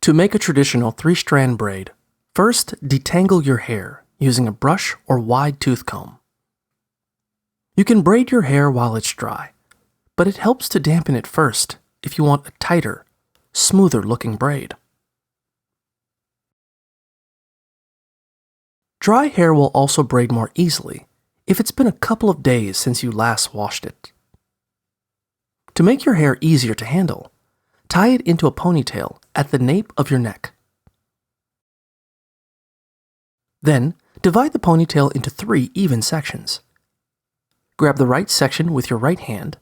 To make a traditional 3-strand braid, first detangle your hair using a brush or wide tooth comb. You can braid your hair while it's dry, but it helps to dampen it first if you want a tighter, smoother looking braid. Dry hair will also braid more easily if it's been a couple of days since you last washed it. To make your hair easier to handle, tie it into a ponytail at the nape of your neck. Then, divide the ponytail into 3 even sections. Grab the right section with your right hand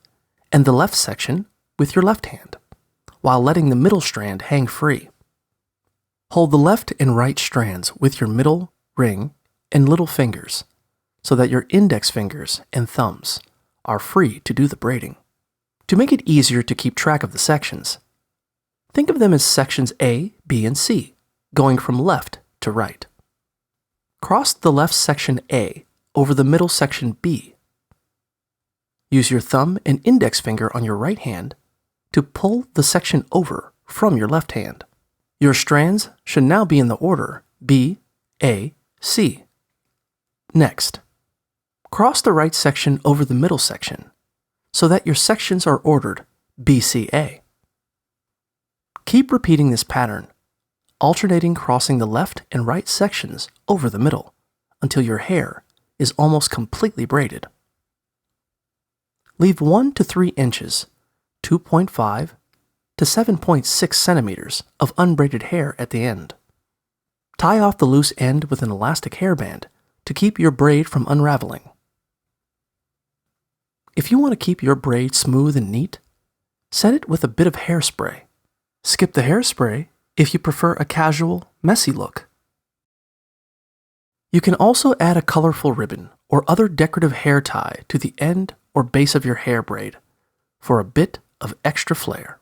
and the left section with your left hand, while letting the middle strand hang free. Hold the left and right strands with your middle, ring, and little fingers so that your index fingers and thumbs are free to do the braiding. To make it easier to keep track of the sections, think of them as sections A, B, and C, going from left to right. Cross the left section A over the middle section B. Use your thumb and index finger on your right hand to pull the section over from your left hand. Your strands should now be in the order B, A, C. Next, cross the right section over the middle section so that your sections are ordered BCA. Keep repeating this pattern, alternating crossing the left and right sections over the middle until your hair is almost completely braided. Leave 1 to 3 inches, 2.5 to 7.6 centimeters of unbraided hair at the end. Tie off the loose end with an elastic hairband to keep your braid from unraveling. If you want to keep your braid smooth and neat, set it with a bit of hairspray. Skip the hairspray if you prefer a casual, messy look. You can also add a colorful ribbon or other decorative hair tie to the end or base of your hair braid for a bit of extra flair.